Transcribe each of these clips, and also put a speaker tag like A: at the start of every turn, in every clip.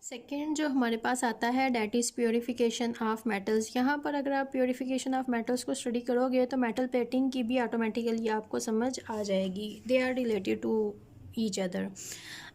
A: Second जो हमारे पास आता है that is purification of metals. यहाँ पर अगर आप प्योरीफिकेशन ऑफ मेटल्स को स्टडी करोगे तो मेटल प्लेटिंग की भी ऑटोमेटिकली आपको समझ आ जाएगी। They are related to each other.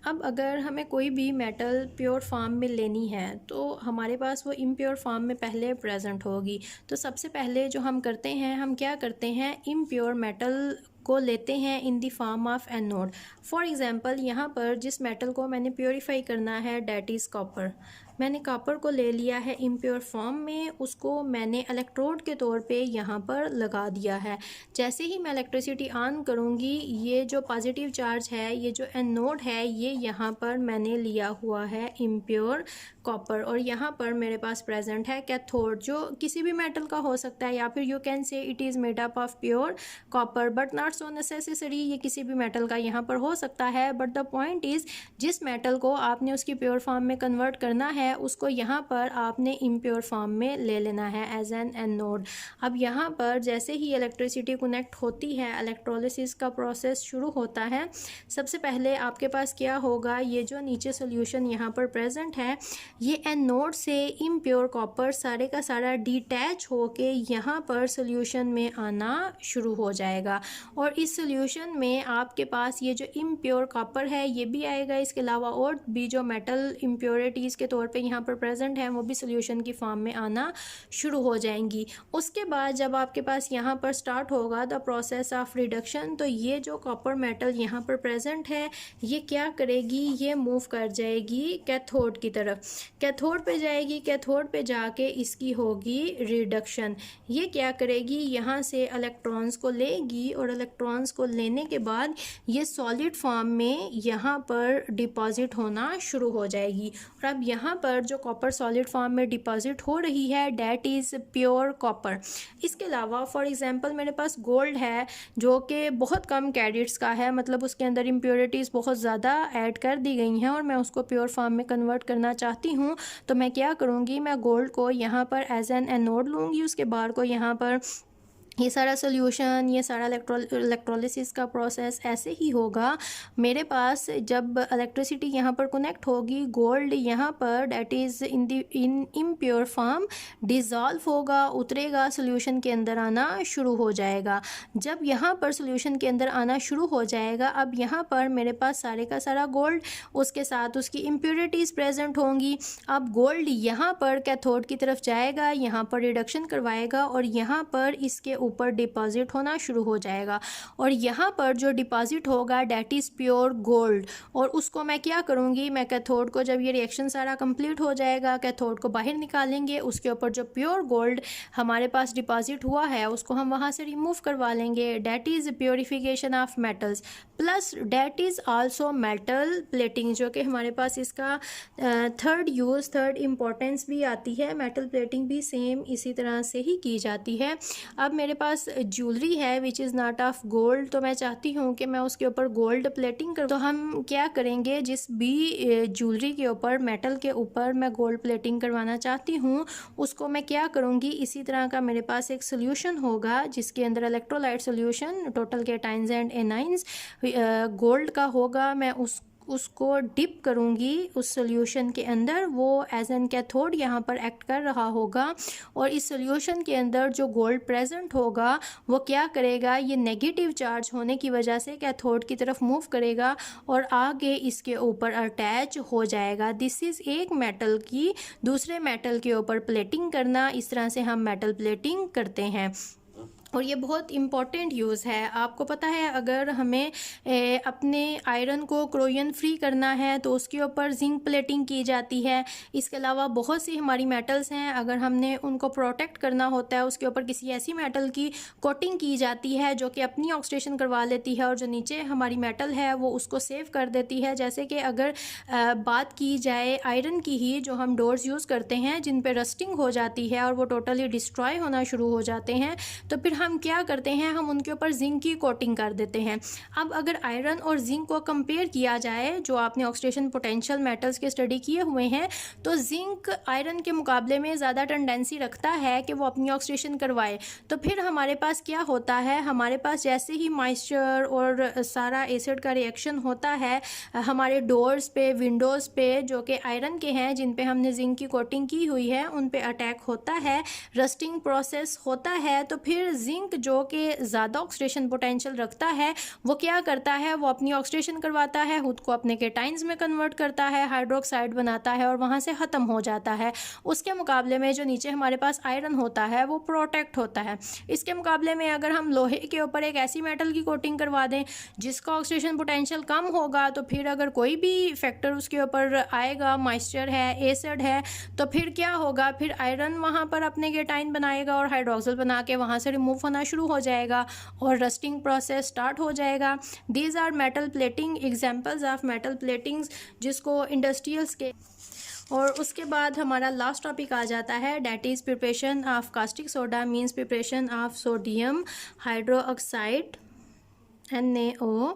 A: अब अगर हमें कोई भी मेटल प्योर फॉर्म में लेनी है तो हमारे पास वो इम्प्योर फॉर्म में पहले प्रेजेंट होगी। तो सबसे पहले जो हम करते हैं, हम क्या करते हैं, इम्प्योर मेटल को लेते हैं इन the form of anode. For example यहाँ पर जिस मेटल को मैंने प्योरीफाई करना है डैट इज़ कॉपर। मैंने कॉपर को ले लिया है इम्प्योर फॉर्म में, उसको मैंने इलेक्ट्रोड के तौर पे यहाँ पर लगा दिया है। जैसे ही मैं इलेक्ट्रिसिटी ऑन करूँगी, ये जो पॉजिटिव चार्ज है, ये जो एनोड है, ये यहाँ पर मैंने लिया हुआ है इम्प्योर कॉपर, और यहाँ पर मेरे पास प्रेजेंट है कैथोड, जो किसी भी मेटल का हो सकता है, या फिर you can say it is made up of pure copper, but not so necessary ये किसी भी मेटल का यहाँ पर हो सकता है। बट द पॉइंट इज़ जिस मेटल को आपने उसकी प्योर फॉर्म में कन्वर्ट करना है उसको यहाँ पर आपने इम्प्योर फॉर्म में ले लेना है एज एन एनोड। अब यहाँ पर जैसे ही इलेक्ट्रिसिटी कनेक्ट होती है, इलेक्ट्रोलिसिस का प्रोसेस शुरू होता है। सबसे पहले आपके पास क्या होगा, ये जो नीचे सोल्यूशन यहाँ पर प्रेजेंट है, ये एनोड से इम्प्योर कॉपर सारे का सारा डिटैच होके यहाँ पर सोल्यूशन में आना शुरू हो जाएगा। और इस सोल्यूशन में आपके पास ये जो इम्प्योर कॉपर है ये भी आएगा। इसके अलावा और भी जो मेटल इम्प्योरिटीज़ के तौर पे यहाँ पर प्रेजेंट है वो भी सोल्यूशन की फॉर्म में आना शुरू हो जाएंगी। उसके बाद जब आपके पास यहाँ पर स्टार्ट होगा द प्रोसेस ऑफ रिडक्शन, तो ये जो कॉपर मेटल यहाँ पर प्रेजेंट है ये क्या करेगी, ये मूव कर जाएगी कैथोड की तरफ। कैथोड पे जाएगी, कैथोड पे जाके इसकी होगी रिडक्शन। ये क्या करेगी, यहाँ से इलेक्ट्रॉन्स को लेगी और इलेक्ट्रॉन्स को लेने के बाद ये सॉलिड फॉर्म में यहाँ पर डिपॉजिट होना शुरू हो जाएगी। और अब यहाँ पर जो कॉपर सॉलिड फॉर्म में डिपॉजिट हो रही है डैट इज़ प्योर कॉपर। इसके अलावा फॉर एग्जांपल मेरे पास गोल्ड है जो कि बहुत कम कैरेट्स का है, मतलब उसके अंदर इम्प्योरिटीज़ बहुत ज़्यादा ऐड कर दी गई हैं और मैं उसको प्योर फॉर्म में कन्वर्ट करना चाहती हूँ। तो मैं क्या करूँगी, मैं गोल्ड को यहाँ पर एज एन एनोड लूँगी, उसके बाहर को यहाँ पर ये सारा सोल्यूशन, ये सारा इलेक्ट्रोलिसिस का प्रोसेस ऐसे ही होगा। मेरे पास जब इलेक्ट्रिसिटी यहाँ पर कनेक्ट होगी, गोल्ड यहाँ पर that is in impure form dissolve होगा, उतरेगा, सोल्यूशन के अंदर आना शुरू हो जाएगा। जब यहाँ पर सोल्यूशन के अंदर आना शुरू हो जाएगा, अब यहाँ पर मेरे पास सारे का सारा गोल्ड, उसके साथ उसकी इम्प्योरिटीज़ प्रेजेंट होंगी। अब गोल्ड यहाँ पर कैथोड की तरफ जाएगा, यहाँ पर रिडक्शन करवाएगा और यहाँ पर इसके ऊपर डिपॉजिट होना शुरू हो जाएगा। और यहाँ पर जो डिपॉजिट होगा डैट इज़ प्योर गोल्ड। और उसको मैं क्या करूँगी, मैं कैथोड को जब ये रिएक्शन सारा कंप्लीट हो जाएगा, कैथोड को बाहर निकालेंगे, उसके ऊपर जो प्योर गोल्ड हमारे पास डिपॉजिट हुआ है उसको हम वहाँ से रिमूव करवा लेंगे। That is purification of metals. Plus that is also metal plating, जो कि हमारे पास इसका थर्ड यूज़, थर्ड इम्पोर्टेंस भी आती है। मेटल प्लेटिंग भी सेम इसी तरह से ही की जाती है। अब मेरे पास ज्वेलरी है which is not of gold, तो मैं चाहती हूँ कि मैं उसके ऊपर गोल्ड प्लेटिंग कर, तो हम क्या करेंगे, जिस भी ज्वेलरी के ऊपर, मेटल के ऊपर मैं गोल्ड प्लेटिंग करवाना चाहती हूँ उसको मैं क्या करूँगी, इसी तरह का मेरे पास एक सोल्यूशन होगा जिसके अंदर electrolyte solution total cations and anions gold का होगा। मैं उसको डिप करूँगी उस सोल्यूशन के अंदर, वो एज एन कैथोड यहाँ पर एक्ट कर रहा होगा। और इस सोल्यूशन के अंदर जो गोल्ड प्रेजेंट होगा वो क्या करेगा, ये नेगेटिव चार्ज होने की वजह से कैथोड की तरफ मूव करेगा और आगे इसके ऊपर अटैच हो जाएगा। दिस इज़ एक मेटल की दूसरे मेटल के ऊपर प्लेटिंग करना। इस तरह से हम मेटल प्लेटिंग करते हैं और ये बहुत इम्पॉर्टेंट यूज़ है। आपको पता है अगर हमें अपने आयरन को क्रोयन फ्री करना है तो उसके ऊपर जिंक प्लेटिंग की जाती है। इसके अलावा बहुत सी हमारी मेटल्स हैं, अगर हमने उनको प्रोटेक्ट करना होता है उसके ऊपर किसी ऐसी मेटल की कोटिंग की जाती है जो कि अपनी ऑक्सीडेशन करवा लेती है और जो नीचे हमारी मेटल है वो उसको सेव कर देती है। जैसे कि अगर बात की जाए आयरन की ही, जो हम डोर्स यूज़ करते हैं जिन पर रस्टिंग हो जाती है और वो टोटली डिस्ट्रॉय होना शुरू हो जाते हैं, तो फिर हम क्या करते हैं, हम उनके ऊपर जिंक की कोटिंग कर देते हैं। अब अगर आयरन और जिंक को कंपेयर किया जाए, जो आपने ऑक्सीडेशन पोटेंशियल मेटल्स के स्टडी किए हुए हैं, तो जिंक आयरन के मुकाबले में ज़्यादा टेंडेंसी रखता है कि वो अपनी ऑक्सीडेशन करवाए। तो फिर हमारे पास क्या होता है, हमारे पास जैसे ही मॉइस्चर और सारा एसिड का रिएक्शन होता है हमारे डोर्स पे, विंडोज़ पे, जो कि आयरन के हैं, जिन पे हमने जिंक की कोटिंग की हुई है, उन पे अटैक होता है, रस्टिंग प्रोसेस होता है। तो फिर जिंक जो कि ज़्यादा ऑक्सीडेशन पोटेंशियल रखता है, वो क्या करता है, वो अपनी ऑक्सीडेशन करवाता है, खुद को अपने केटाइंस में कन्वर्ट करता है, हाइड्रोक्साइड बनाता है और वहाँ से ख़त्म हो जाता है। उसके मुकाबले में जो नीचे हमारे पास आयरन होता है वो प्रोटेक्ट होता है। इसके मुकाबले में अगर हम लोहे के ऊपर एक ऐसी मेटल की कोटिंग करवा दें जिसका ऑक्सीडेशन पोटेंशियल कम होगा, तो फिर अगर कोई भी फैक्टर उसके ऊपर आएगा, मॉइस्चर है, एसिड है, तो फिर क्या होगा, फिर आयरन वहाँ पर अपने केटाइन बनाएगा और हाइड्रोक्सिल बना के वहाँ से रिमूव होना शुरू हो जाएगा और रस्टिंग प्रोसेस स्टार्ट हो जाएगा। These are metal plating, examples of metal platings, जिसको इंडस्ट्रियल्स के। और उसके बाद हमारा लास्ट टॉपिक आ जाता है, that is preparation of caustic soda, means preparation of sodium hydroxide NaOH।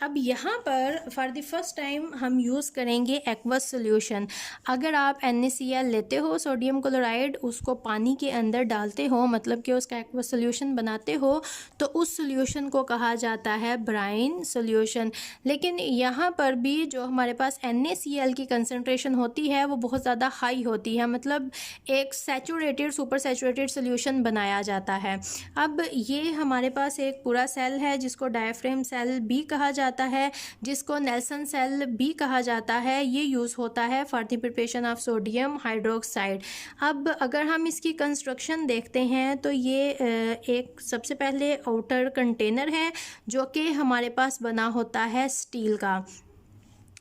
A: अब यहाँ पर फॉर द फर्स्ट टाइम हम यूज़ करेंगे एक्वस सोल्यूशन। अगर आप NaCl लेते हो, सोडियम क्लोराइड, उसको पानी के अंदर डालते हो, मतलब कि उसका एक्वस सोल्यूशन बनाते हो, तो उस सोल्यूशन को कहा जाता है ब्राइन सोल्यूशन। लेकिन यहाँ पर भी जो हमारे पास NaCl की कंसनट्रेशन होती है वो बहुत ज़्यादा हाई होती है, मतलब एक सैचुरेटेड, सुपर सैचुरेटेड सोल्यूशन बनाया जाता है। अब ये हमारे पास एक पूरा सेल है जिसको डायफ्रेम सेल भी कहा जाता है, जिसको नेल्सन सेल भी कहा जाता है। ये यूज़ होता है for the preparation of sodium hydroxide. अब अगर हम इसकी कंस्ट्रक्शन देखते हैं तो ये एक सबसे पहले आउटर कंटेनर है जो कि हमारे पास बना होता है स्टील का।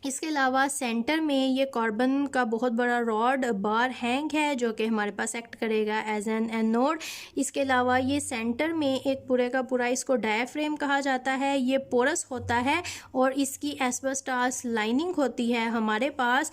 A: इसके अलावा सेंटर में ये कार्बन का बहुत बड़ा रॉड बार हैंग है जो कि हमारे पास एक्ट करेगा एज एन एनोड। इसके अलावा ये सेंटर में एक पूरे का पूरा, इसको डायफ्रेम कहा जाता है, ये पोरस होता है और इसकी एस्बेस्टॉस लाइनिंग होती है हमारे पास।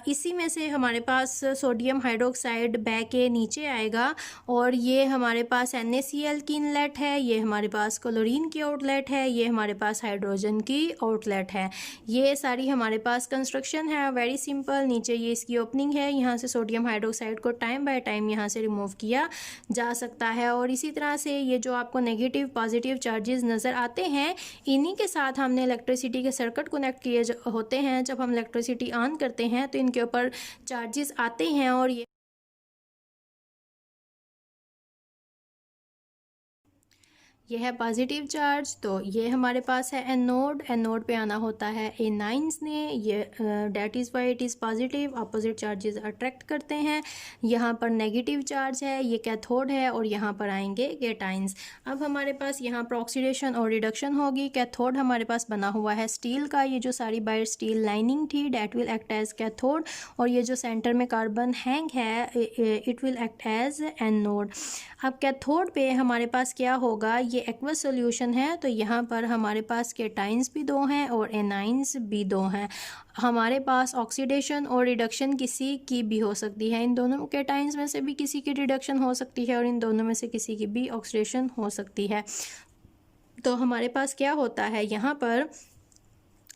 A: इसी में से हमारे पास सोडियम हाइड्रोक्साइड बह के नीचे आएगा और ये हमारे पास NaCl की इनलेट है, ये हमारे पास क्लोरीन की आउटलेट है, ये हमारे पास हाइड्रोजन की आउटलेट है। ये सारी हमारे पास कंस्ट्रक्शन है, वेरी सिंपल। नीचे ये इसकी ओपनिंग है, यहाँ से सोडियम हाइड्रोक्साइड को टाइम बाय टाइम यहाँ से रिमूव किया जा सकता है। और इसी तरह से ये जो आपको नेगेटिव पॉजिटिव चार्जेस नज़र आते हैं, इन्हीं के साथ हमने इलेक्ट्रिसिटी के सर्किट कनेक्ट किए होते हैं। जब हम इलेक्ट्रिसिटी ऑन करते हैं तो इनके ऊपर चार्जेस आते हैं और ये है पॉजिटिव चार्ज। तो ये हमारे पास है एनोड, एनोड पे आना होता है एनाइंस ने, ये that is why it is positive, opposite charges attract करते हैं। यहाँ पर नेगेटिव चार्ज है, ये कैथोड है और यहाँ पर आएंगे केटाइंस। अब हमारे पास यहाँ पर ऑक्सीडेशन और रिडक्शन होगी। कैथोड हमारे पास बना हुआ है स्टील का, ये जो सारी बाहर स्टील लाइनिंग थी that will act as cathode, और ये जो सेंटर में कार्बन हैंग है it will act as anode. अब कैथोड पे हमारे पास क्या होगा, ये एक्वस सॉल्यूशन है, तो यहाँ पर हमारे पास केटाइंस भी दो हैं और एनाइंस भी दो हैं। हमारे पास ऑक्सीडेशन और रिडक्शन किसी की भी हो सकती है, इन दोनों केटाइंस में से भी किसी की रिडक्शन हो सकती है और इन दोनों में से किसी की भी ऑक्सीडेशन हो सकती है। तो हमारे पास क्या होता है, यहाँ पर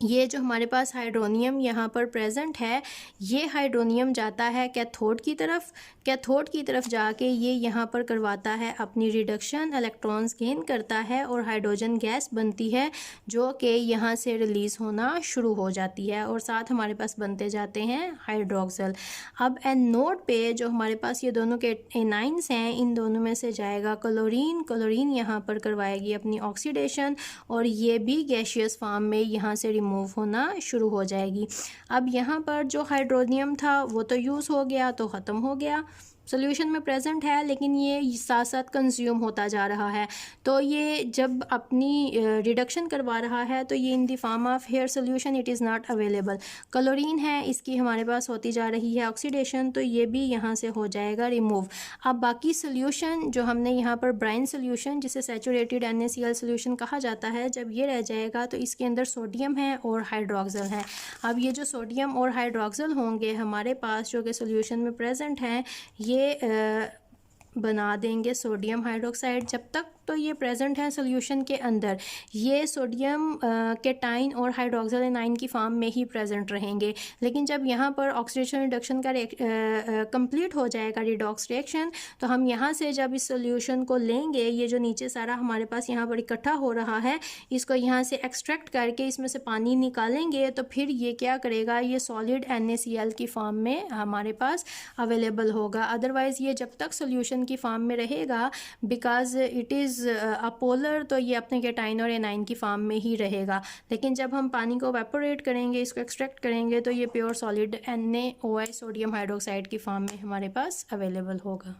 A: ये जो हमारे पास हाइड्रोनियम यहाँ पर प्रेजेंट है, ये हाइड्रोनियम जाता है कैथोड की तरफ, कैथोड की तरफ जाके ये यहाँ पर करवाता है अपनी रिडक्शन, इलेक्ट्रॉन्स गेन करता है और हाइड्रोजन गैस बनती है जो कि यहाँ से रिलीज़ होना शुरू हो जाती है और साथ हमारे पास बनते जाते हैं हाइड्रोक्सिल। अब एनोड पे जो हमारे पास ये दोनों के एनाइंस हैं, इन दोनों में से जाएगा क्लोरीन, क्लोरीन यहाँ पर करवाएगी अपनी ऑक्सीडेशन और ये भी गैशियस फॉर्म में यहाँ से मूव होना शुरू हो जाएगी। अब यहाँ पर जो हाइड्रोनियम था वो तो यूज़ हो गया, तो ख़त्म हो गया, सोल्यूशन में प्रेजेंट है, लेकिन ये साथ साथ कंज्यूम होता जा रहा है। तो ये जब अपनी रिडक्शन करवा रहा है तो ये in the form of hair solution it is not available. Chlorine है, इसकी हमारे पास होती जा रही है ऑक्सीडेशन, तो ये भी यहाँ से हो जाएगा रिमूव। अब बाकी सोल्यूशन जो हमने यहाँ पर ब्राइन सोल्यूशन, जिसे सैचुरेटेड NaCl सोल्यूशन कहा जाता है, जब ये रह जाएगा तो इसके अंदर सोडियम है और हाइड्रोक्सिल है। अब ये जो सोडियम और हाइड्रोक्सिल होंगे हमारे पास जो कि सोल्यूशन में प्रेजेंट हैं, ये बना देंगे सोडियम हाइड्रोक्साइड। जब तक तो ये प्रेजेंट है सोल्यूशन के अंदर, ये सोडियम केटाइन और हाइड्रोक्सिल एनाइन की फॉर्म में ही प्रेजेंट रहेंगे। लेकिन जब यहाँ पर ऑक्सीडेशन रिडक्शन का कंप्लीट हो जाएगा, रिडॉक्स रिएक्शन, तो हम यहाँ से जब इस सोल्यूशन को लेंगे, ये जो नीचे सारा हमारे पास यहाँ पर इकट्ठा हो रहा है, इसको यहाँ से एक्सट्रैक्ट करके इसमें से पानी निकालेंगे, तो फिर ये क्या करेगा, ये सॉलिड NaCl की फॉर्म में हमारे पास अवेलेबल होगा। अदरवाइज़ ये जब तक सोल्यूशन की फॉर्म में रहेगा, बिकॉज इट इज़ अपोलर, तो ये अपने केटाइन और एनाइन की फॉर्म में ही रहेगा। लेकिन जब हम पानी को वेपोरेट करेंगे, इसको एक्सट्रैक्ट करेंगे, तो ये pure solid NaOH sodium hydroxide की फॉर्म में हमारे पास अवेलेबल होगा।